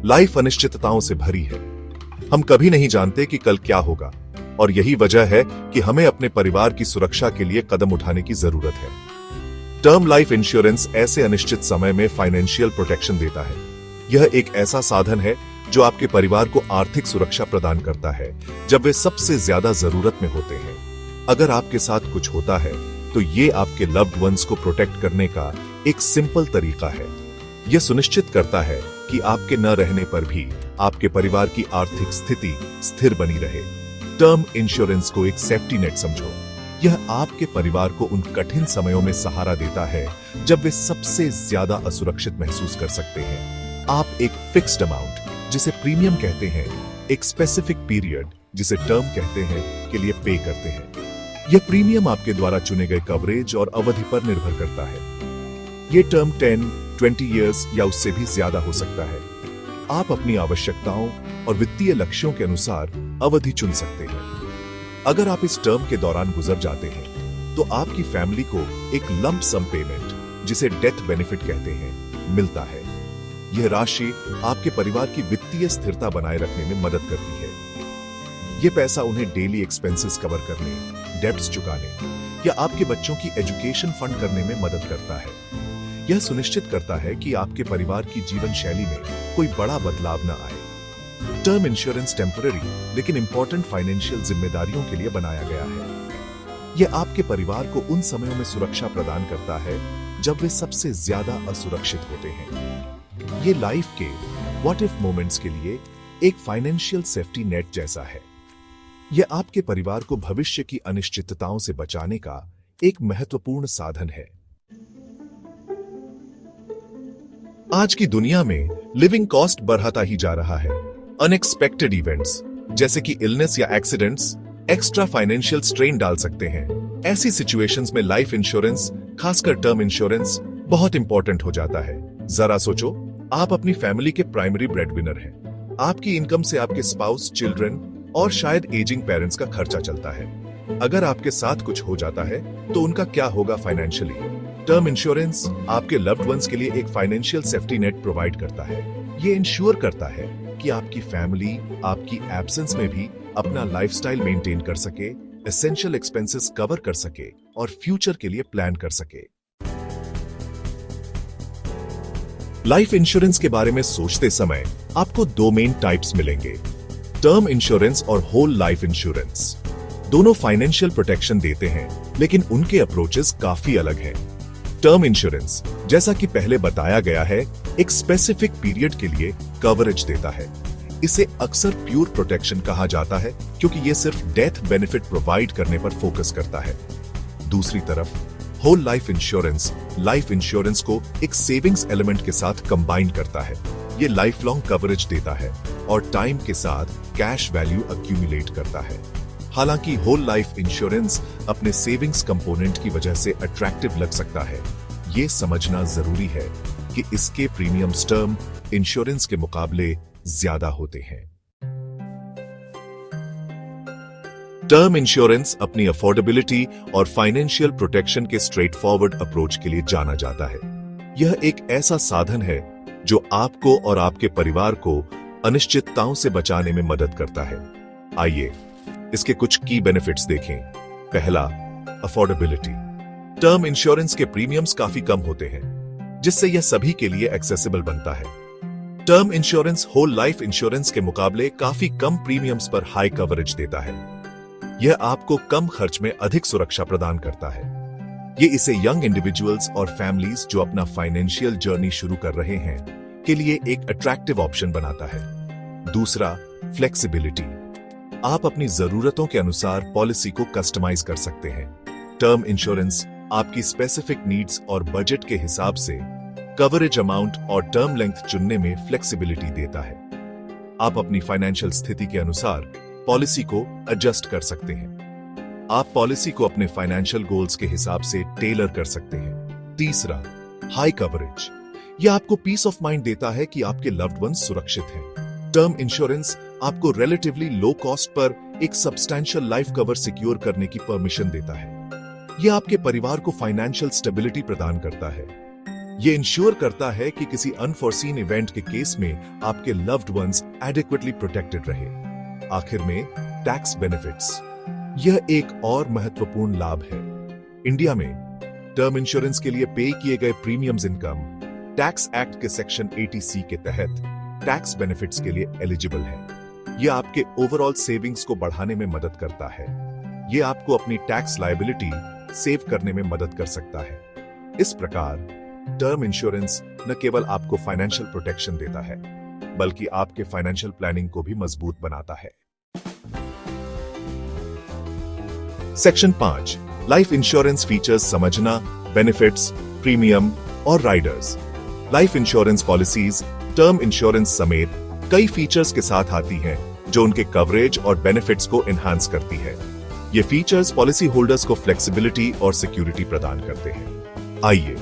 Life अनिश्चितताओं से भरी है। हम कभी नहीं जानते कि कल क्या होगा, और यही वजह है कि हमें अपने परिवार की सुरक्षा के लिए कदम उठाने की जरूरत है। टर्म लाइफ इंश्योरेंस ऐसे अनिश्चित समय में फाइनेंशियल प्रोटेक्शन देता है। यह एक ऐसा साधन है जो आपके परिवार को आर्थिक सुरक्षा प्रदान करता है जब वे सबसे ज्यादा जरूरत में होते हैं। अगर आपके साथ कुछ होता है तो ये आपके लव्ड वंस को प्रोटेक्ट करने का एक सिंपल तरीका है। यह सुनिश्चित करता है कि आपके न रहने पर भी आपके परिवार की आर्थिक स्थिति स्थिर बनी रहे। टर्म इंश्योरेंस को एक सेफ्टी नेट समझो। यह आपके परिवार को उन कठिन समयों में सहारा देता है जब वे सबसे ज्यादा असुरक्षित महसूस कर सकते हैं। आप एक फिक्स्ड अमाउंट, जिसे प्रीमियम कहते हैं, एक स्पेसिफिक पीरियड, जिसे टर्म कहते हैं, के लिए पे करते हैं। यह प्रीमियम आपके द्वारा चुने गए कवरेज और अवधि पर निर्भर करता है। यह टर्म 10, 20 इयर्स या उससे भी ज्यादा हो सकता है। आप अपनी आवश्यकताओं और वित्तीय लक्ष्यों के अनुसार अवधि चुन सकते हैं। अगर आप इस टर्म के दौरान गुजर जाते हैं तो आपकी फैमिली को एक लंप सम पेमेंट, जिसे डेथ बेनिफिट कहते हैं, मिलता है। यह राशि आपके परिवार की वित्तीय स्थिरता बनाए रखने में मदद करती है। यह पैसा उन्हें डेली एक्सपेंसेस कवर करने, डेब्ट्स चुकाने या आपके बच्चों की एजुकेशन फंड करने में मदद करता है। यह सुनिश्चित करता है कि आपके परिवार की जीवन शैली में कोई बड़ा बदलाव न आए। टर्म इंश्योरेंस टेम्पररी लेकिन इंपॉर्टेंट फाइनेंशियल जिम्मेदारियों के लिए बनाया गया है। यह आपके परिवार को उन समयों में सुरक्षा प्रदान करता है जब वे सबसे ज्यादा असुरक्षित होते हैं। यह लाइफ के व्हाट इफ मोमेंट्स के लिए एक फाइनेंशियल सेफ्टी नेट जैसा है। यह आपके परिवार को भविष्य की अनिश्चितताओं से बचाने का एक महत्वपूर्ण साधन है। आज की दुनिया में लिविंग कॉस्ट बढ़ता ही जा रहा है। अनएक्सपेक्टेड इवेंट्स जैसे कि इलनेस या एक्सीडेंट्स एक्स्ट्रा फाइनेंशियल स्ट्रेन डाल सकते हैं। ऐसी सिचुएशंस में लाइफ इंश्योरेंस, खासकर टर्म इंश्योरेंस, बहुत इंपॉर्टेंट हो जाता है। जरा सोचो, आप अपनी फैमिली के प्राइमरी ब्रेडविनर हैं। आपकी इनकम से आपके स्पाउस, चिल्ड्रन और शायद एजिंग पेरेंट्स का खर्चा चलता है। अगर आपके साथ कुछ हो जाता है तो उनका क्या होगा फाइनेंशियली? टर्म इंश्योरेंस आपके लव्ड वंस के लिए एक फाइनेंशियल सेफ्टी नेट प्रोवाइड करता है। ये इंश्योर करता है कि आपकी फैमिली आपकी एब्सेंस में भी अपना लाइफस्टाइल मेंटेन कर सके, एसेंशियल एक्सपेंसेस कवर कर सके और फ्यूचर के लिए प्लान कर सके। लाइफ इंश्योरेंस के बारे में सोचते समय आपको दो मेन टाइप्स मिलेंगे, टर्म इंश्योरेंस और होल लाइफ इंश्योरेंस। दोनों फाइनेंशियल प्रोटेक्शन देते हैं, लेकिन उनके अप्रोचेस काफी अलग हैं। टर्म इंश्योरेंस, जैसा कि पहले बताया गया है, एक स्पेसिफिक पीरियड के लिए कवरेज देता है। इसे अक्सर प्योर प्रोटेक्शन कहा जाता है क्योंकि यह सिर्फ डेथ बेनिफिट प्रोवाइड करने पर फोकस करता है। दूसरी तरफ होल लाइफ इंश्योरेंस को एक सेविंग्स एलिमेंट के साथ कंबाइन करता है। ये लाइफ लॉन्ग कवरेज देता है और टाइम के साथ कैश वैल्यू अक्यूमुलेट करता है। हालांकि होल लाइफ इंश्योरेंस अपने सेविंग्स कंपोनेंट की वजह से अट्रैक्टिव लग सकता है, ये समझना जरूरी है कि इसके प्रीमियम्स टर्म इंश्योरेंस के मुकाबले ज्यादा होते हैं। टर्म इंश्योरेंस अपनी अफोर्डेबिलिटी और फाइनेंशियल प्रोटेक्शन के स्ट्रेट फॉरवर्ड अप्रोच के लिए जाना जाता है। यह एक ऐसा साधन है जो आपको और आपके परिवार को अनिश्चितताओं से बचाने में मदद करता है। आइए इसके कुछ की बेनिफिट्स देखें। पहला, अफोर्डेबिलिटी। टर्म इंश्योरेंस के प्रीमियम्स काफी कम होते हैं, जिससे यह सभी के लिए एक्सेसिबल बनता है। Term insurance whole life insurance के मुकाबले काफी कम प्रीमियम्स पर हाई कवरेज देता है। यह आपको कम खर्च में अधिक सुरक्षा प्रदान करता है। ये इसे यंग इंडिविजुअल्स और फैमिलीज जो अपना फाइनेंशियल जर्नी शुरू कर रहे हैं के लिए एक अट्रैक्टिव ऑप्शन बनाता है। दूसरा, फ्लेक्सिबिलिटी। आप अपनी जरूरतों के अनुसार पॉलिसी को कस्टमाइज कर सकते हैं। टर्म इंश्योरेंस आपकी स्पेसिफिक नीड्स और बजट के हिसाब से कवरेज अमाउंट और टर्म लेंथ चुनने में फ्लेक्सिबिलिटी देता है। आप अपनी फाइनेंशियल स्थिति के अनुसार पॉलिसी को एडजस्ट कर सकते हैं। आप पॉलिसी को अपने फाइनेंशियल गोल्स के हिसाब से टेलर कर सकते हैं। तीसरा, हाई कवरेज। यह आपको पीस ऑफ माइंड देता है कि आपके लव्ड वंस सुरक्षित हैं। टर्म इंश्योरेंस आपको रिलेटिवली लो कॉस्ट पर एक सब्सटैंशियल लाइफ कवर सिक्योर करने की परमिशन देता है। यह आपके परिवार को फाइनेंशियल स्टेबिलिटी प्रदान करता है। ये इंश्योर करता है कि किसी अनफोर्सीन इवेंट के केस में आपके लव्ड वंस एडिक्वेटली प्रोटेक्टेड रहे। आखिर में टैक्स बेनिफिट्स, यह एक और महत्वपूर्ण लाभ है। इंडिया में टर्म इंश्योरेंस के लिए पे किए गए प्रीमियम्स इनकम टैक्स एक्ट के सेक्शन 80C के तहत टैक्स बेनिफिट्स के लिए एलिजिबल है। यह आपके ओवरऑल सेविंग्स को बढ़ाने में मदद करता है। यह आपको अपनी टैक्स लायबिलिटी सेव करने में मदद कर सकता है। इस प्रकार टर्म इंश्योरेंस न केवल आपको फाइनेंशियल प्रोटेक्शन देता है, बल्कि आपके फाइनेंशियल प्लानिंग को भी मजबूत बनाता है। सेक्शन 5 लाइफ इंश्योरेंस फीचर्स समझना, बेनिफिट्स, प्रीमियम और Riders. Life insurance policies term insurance समेत कई फीचर्स के साथ आती हैं जो उनके कवरेज और बेनिफिट्स को एनहांस करती है। ये फीचर्स पॉलिसी होल्डर्स को फ्लेक्सिबिलिटी और सिक्योरिटी प्रदान करते हैं। आइए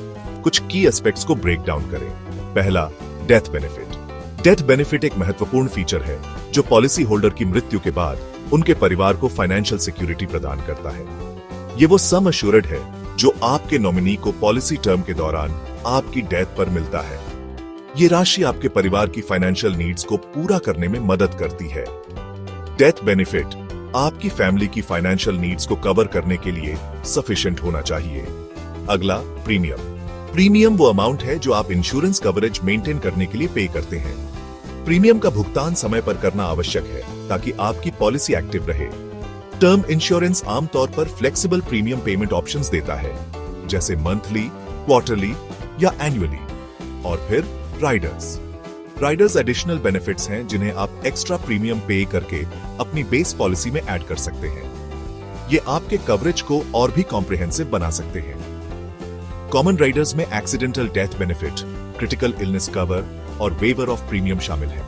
कुछ की एस्पेक्ट्स को ब्रेक डाउन करें। पहला, डेथ बेनिफिट। डेथ बेनिफिट एक महत्वपूर्ण फीचर है जो पॉलिसी होल्डर की मृत्यु के बाद उनके परिवार को फाइनेंशियल सिक्योरिटी प्रदान करता है। ये वो सम अश्योर्ड है जो आपके नॉमिनी को पॉलिसी टर्म के दौरान आपकी डेथ पर मिलता है। ये राशि आपके परिवार की फाइनेंशियल नीड्स को पूरा करने में मदद करती है। डेथ बेनिफिट आपकी फैमिली की फाइनेंशियल नीड्स को कवर करने के लिए सफिशिएंट होना चाहिए। अगला, प्रीमियम। प्रीमियम वो अमाउंट है जो आप इंश्योरेंस कवरेज मेंटेन करने के लिए पे करते हैं। प्रीमियम का भुगतान समय पर करना आवश्यक है ताकि आपकी पॉलिसी एक्टिव रहे। टर्म इंश्योरेंस आमतौर पर फ्लेक्सिबल प्रीमियम पेमेंट ऑप्शंस देता है, जैसे मंथली, क्वार्टरली या एनुअली। और फिर राइडर्स एडिशनल बेनिफिट्स हैं जिन्हें आप एक्स्ट्रा प्रीमियम पे करके अपनी बेस पॉलिसी में ऐड कर सकते हैं। ये आपके कवरेज को और भी कॉम्प्रिहेंसिव बना सकते हैं। कॉमन राइडर्स में accidental death benefit, critical illness cover और वेवर ऑफ प्रीमियम शामिल है।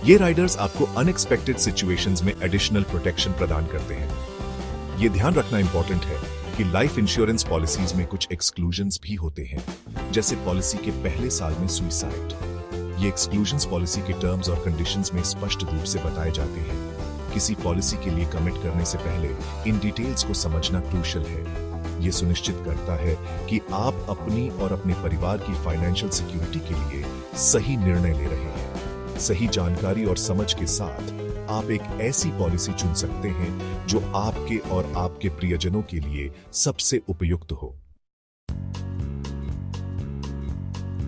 ये राइडर्स आपको अनएक्सपेक्टेड सिचुएशंस में एडिशनल प्रोटेक्शन प्रदान करते हैं। ये ध्यान रखना इंपॉर्टेंट है कि लाइफ इंश्योरेंस पॉलिसीज में कुछ एक्सक्लूजन्स भी होते हैं, जैसे पॉलिसी के पहले साल में सुसाइड। ये एक्सक्लूजन्स पॉलिसी के टर्म्स और कंडीशंस में स्पष्ट रूप से बताए जाते हैं। किसी पॉलिसी के लिए कमिट करने से पहले इन डिटेल्स को समझना क्रूशियल है। ये सुनिश्चित करता है कि आप अपनी और अपने परिवार की फाइनेंशियल सिक्योरिटी के लिए सही निर्णय ले रहे हैं। सही जानकारी और समझ के साथ आप एक ऐसी पॉलिसी चुन सकते हैं जो आपके और आपके प्रियजनों के लिए सबसे उपयुक्त हो।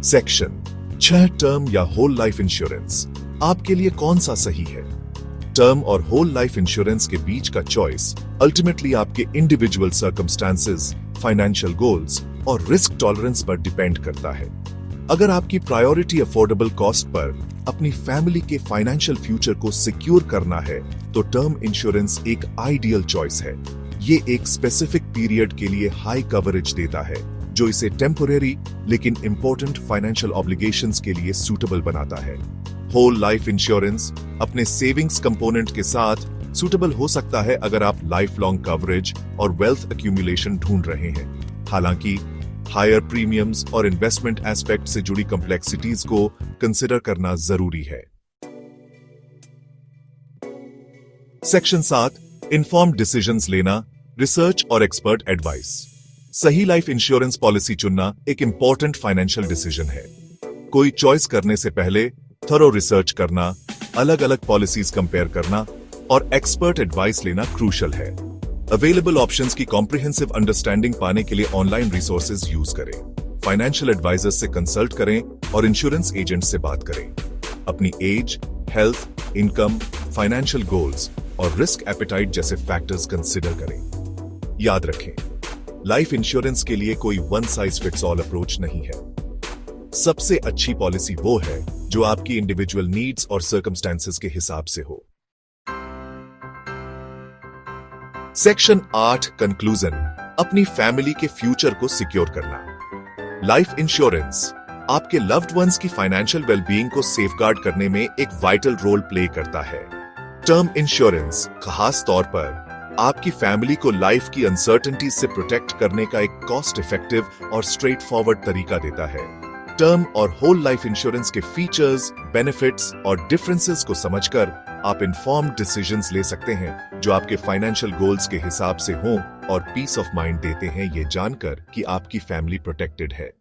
सेक्शन 6 टर्म या होल लाइफ इंश्योरेंस आपके लिए कौन सा सही है? टर्म और होल लाइफ इंश्योरेंस के बीच का चॉइस अल्टीमेटली आपके इंडिविजुअल सर्कमस्टांसेस, फाइनेंशियल गोल्स और रिस्क टॉलरेंस पर डिपेंड करता है। अगर आपकी प्रायोरिटी अफोर्डेबल कॉस्ट पर अपनी फैमिली के फाइनेंशियल फ्यूचर को सिक्योर करना है, तो टर्म इंश्योरेंस एक आइडियल चॉइस है। ये एक स्पेसिफिक पीरियड के लिए हाई कवरेज देता है, जो इसे टेम्पोरेरी लेकिन इंपॉर्टेंट फाइनेंशियल ऑब्लिगेशंस के लिए सूटेबल बनाता है। होल लाइफ इंश्योरेंस अपने सेविंग्स कंपोनेंट के साथ सूटेबल हो सकता है अगर आप लाइफ लॉन्ग कवरेज और वेल्थ एक्यूमुलेशन ढूंढ रहे हैं। हालांकि हायर प्रीमियम्स और इन्वेस्टमेंट एस्पेक्ट से जुड़ी कॉम्प्लेक्सिटीज को कंसिडर करना जरूरी है। सेक्शन 7 इन्फॉर्म्ड डिसीजंस लेना, रिसर्च और एक्सपर्ट एडवाइस। सही लाइफ इंश्योरेंस पॉलिसी चुनना एक इंपॉर्टेंट फाइनेंशियल डिसीजन है। कोई चॉइस करने से पहले थरो रिसर्च करना, अलग अलग पॉलिसीज कंपेयर करना और एक्सपर्ट एडवाइस लेना क्रूशियल है। अवेलेबल ऑप्शंस की कॉम्प्रिहेंसिव अंडरस्टैंडिंग पाने के लिए ऑनलाइन रिसोर्सेज यूज करें, फाइनेंशियल एडवाइजर्स से कंसल्ट करें और इंश्योरेंस एजेंट से बात करें। अपनी age, health, income, financial goals और रिस्क एपेटाइट जैसे फैक्टर्स कंसिडर करें। याद रखें, लाइफ इंश्योरेंस के लिए कोई one size fits all approach नहीं है। सबसे अच्छी पॉलिसी वो है जो आपकी इंडिविजुअल नीड्स और सर्कमस्टेंसेस के हिसाब से हो। सेक्शन 8 कंक्लूजन, अपनी फैमिली के फ्यूचर को सिक्योर करना। लाइफ इंश्योरेंस आपके लव्ड वंस की फाइनेंशियल वेलबीइंग को सेफगार्ड करने में एक वाइटल रोल प्ले करता है। टर्म इंश्योरेंस खास तौर पर आपकी फैमिली को लाइफ की अनसर्टेनिटी से प्रोटेक्ट करने का एक कॉस्ट इफेक्टिव और स्ट्रेट फॉरवर्ड तरीका देता है। टर्म और होल लाइफ इंश्योरेंस के फीचर्स, बेनिफिट्स और डिफरेंसेस को समझकर आप इन्फॉर्म्ड डिसीजंस ले सकते हैं जो आपके फाइनेंशियल गोल्स के हिसाब से हों और पीस ऑफ माइंड देते हैं ये जानकर कि आपकी फैमिली प्रोटेक्टेड है।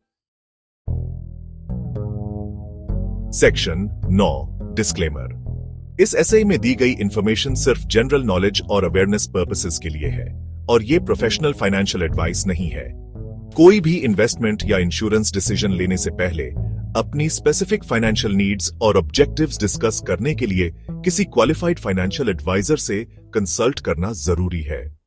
Section 9 disclaimer. इस एसए में दी गई इंफॉर्मेशन सिर्फ जनरल नॉलेज और अवेयरनेस पर्पसेस के लिए है और ये प्रोफेशनल फाइनेंशियल एडवाइस नहीं है। कोई भी इन्वेस्टमेंट या इंश्योरेंस डिसीजन लेने से पहले अपनी स्पेसिफिक फाइनेंशियल नीड्स और ऑब्जेक्टिव्स डिस्कस करने के लिए किसी क्वालिफाइड फाइनेंशियल एडवाइजर से कंसल्ट करना जरूरी है।